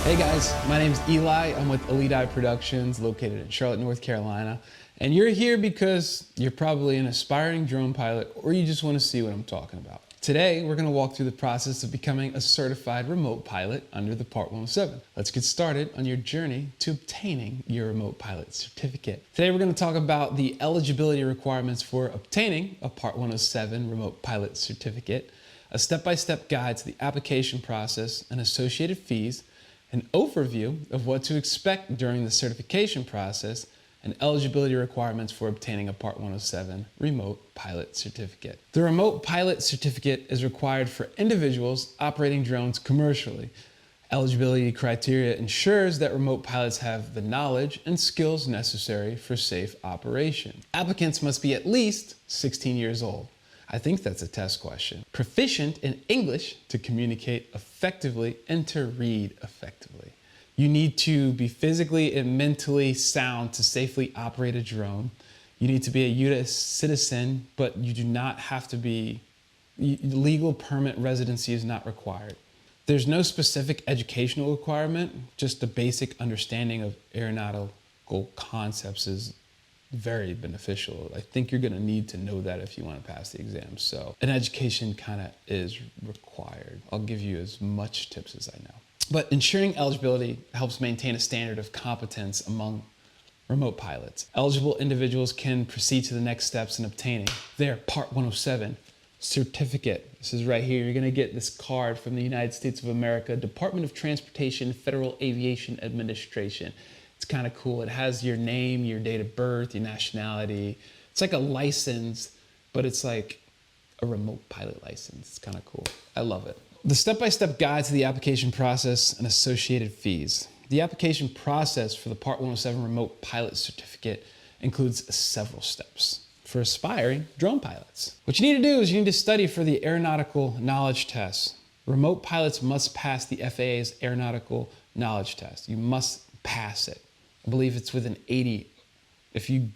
Hey guys, my name's Eli. I'm with Elite Productions located in Charlotte, North Carolina. And you're here because you're probably an aspiring drone pilot or you just want to see what I'm talking about. Today, we're going to walk through the process of becoming a certified remote pilot under the Part 107. Let's get started on your journey to obtaining your remote pilot certificate. Today, we're going to talk about the eligibility requirements for obtaining a Part 107 remote pilot certificate, a step-by-step guide to the application process and associated fees, an overview of what to expect during the certification process, and eligibility requirements for obtaining a Part 107 remote pilot certificate. The remote pilot certificate is required for individuals operating drones commercially. Eligibility criteria ensures that remote pilots have the knowledge and skills necessary for safe operation. Applicants must be at least 16 years old. I think that's a test question. Proficient in English to communicate effectively and to read effectively. You need to be physically and mentally sound to safely operate a drone. You need to be a U.S. citizen, but you do not have to be, legal permit residency is not required. There's no specific educational requirement, just a basic understanding of aeronautical concepts is very beneficial. I think you're gonna need to know that if you wanna pass the exam. So an education kinda is required. I'll give you as much tips as I know. But ensuring eligibility helps maintain a standard of competence among remote pilots. Eligible individuals can proceed to the next steps in obtaining their Part 107 certificate. This is right here. You're gonna get this card from the United States of America, Department of Transportation, Federal Aviation Administration. It's kind of cool. It has your name, your date of birth, your nationality. It's like a license, but it's like a remote pilot license. It's kind of cool. I love it. The step-by-step guide to the application process and associated fees. The application process for the Part 107 remote pilot certificate includes several steps for aspiring drone pilots. What you need to do is you need to study for the Aeronautical Knowledge Test. Remote pilots must pass the FAA's Aeronautical Knowledge Test. You must pass it. I believe it's with an 80. If you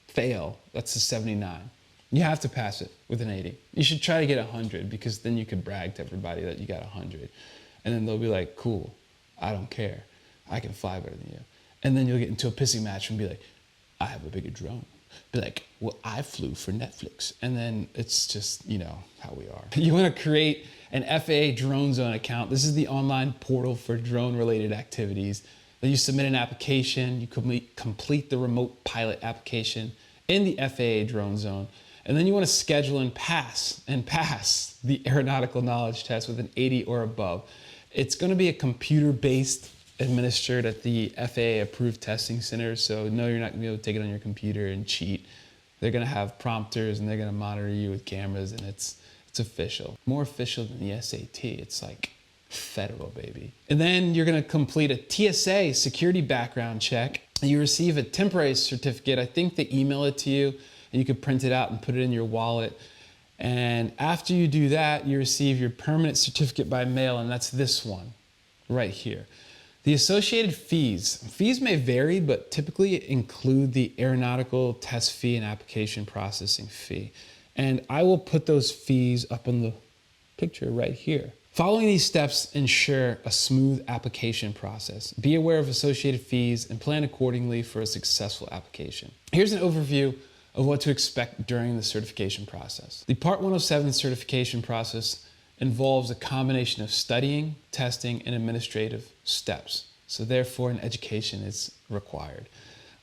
fail, that's a 79. You have to pass it with an 80. You should try to get 100 because then you could brag to everybody that you got 100. And then they'll be like, cool, I don't care. I can fly better than you. And then you'll get into a pissing match and be like, I have a bigger drone. Be like, well, I flew for Netflix. And then it's just, you know, how we are. You want to create an FAA Drone Zone account. This is the online portal for drone related activities. Then you submit an application, you complete the remote pilot application in the FAA Drone Zone. And then you want to schedule and pass the Aeronautical Knowledge Test with an 80 or above. It's going to be a computer-based, administered at the FAA approved testing center. So no, you're not going to be able to take it on your computer and cheat. They're going to have prompters and they're going to monitor you with cameras, and it's official. More official than the SAT. It's like federal, baby. And then you're going to complete a TSA security background check. And you receive a temporary certificate. I think they email it to you and you can print it out and put it in your wallet. And after you do that, you receive your permanent certificate by mail, and that's this one right here. The associated fees. Fees may vary, but typically include the aeronautical test fee and application processing fee. And I will put those fees up on the picture right here. Following these steps ensure a smooth application process. Be aware of associated fees and plan accordingly for a successful application. Here's an overview of what to expect during the certification process. The Part 107 certification process involves a combination of studying, testing, and administrative steps. So therefore, an education is required.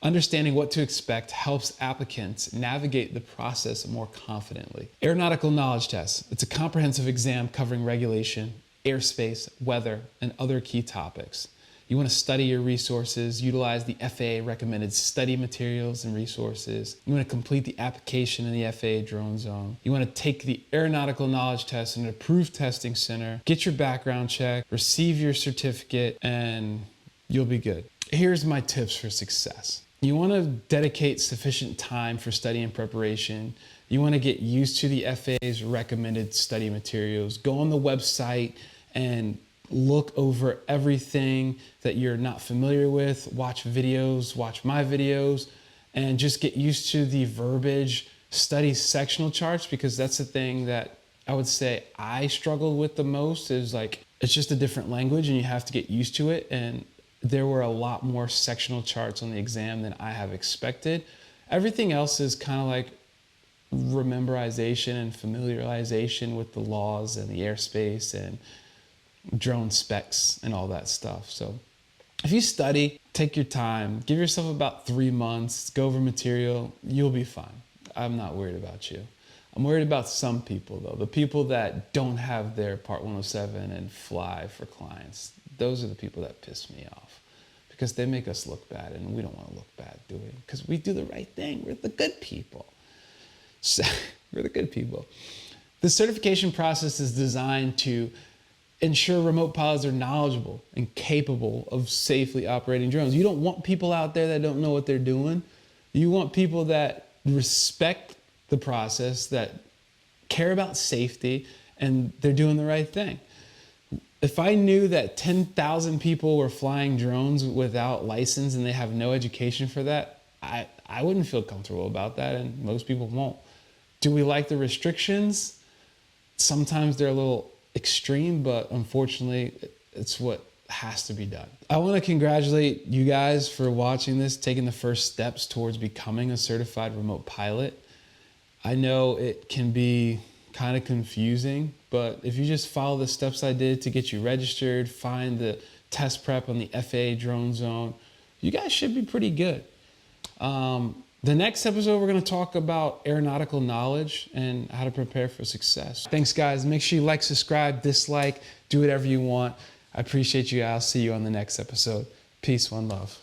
Understanding what to expect helps applicants navigate the process more confidently. Aeronautical Knowledge Test. It's a comprehensive exam covering regulation, airspace, weather, and other key topics. You want to study your resources, utilize the FAA recommended study materials and resources. You want to complete the application in the FAA Drone Zone. You want to take the Aeronautical Knowledge Test in an approved testing center, get your background check, receive your certificate, and you'll be good. Here's my tips for success. You want to dedicate sufficient time for study and preparation. You want to get used to the FAA's recommended study materials. Go on the website and look over everything that you're not familiar with, watch videos, watch my videos, and just get used to the verbiage, study sectional charts, because that's the thing that I would say I struggle with the most is like It's just a different language and you have to get used to it. And there were a lot more sectional charts on the exam than I have expected. Everything else is kind of like memorization and familiarization with the laws and the airspace and drone specs and all that stuff. So if you study, take your time, give yourself about 3 months, go over material, you'll be fine. I'm not worried about you. I'm worried about some people though, the people that don't have their Part 107 and fly for clients. Those are the people that piss me off because they make us look bad, and we don't want to look bad, do we? Because we do the right thing. We're the good people. So, we're the good people. The certification process is designed to ensure remote pilots are knowledgeable and capable of safely operating drones. You don't want people out there that don't know what they're doing. You want people that respect the process, that care about safety, and they're doing the right thing. If I knew that 10,000 people were flying drones without license and they have no education for that, I wouldn't feel comfortable about that, and most people won't. Do we like the restrictions? Sometimes they're a little extreme, but unfortunately, it's what has to be done. I want to congratulate you guys for watching this, taking the first steps towards becoming a certified remote pilot. I know it can be kind of confusing, but if you just follow the steps I did to get you registered, find the test prep on the FAA drone zone, you guys should be pretty good. The next episode, we're going to talk about aeronautical knowledge and how to prepare for success. Thanks, guys. Make sure you like, subscribe, dislike, do whatever you want. I appreciate you. I'll see you on the next episode. Peace, one love.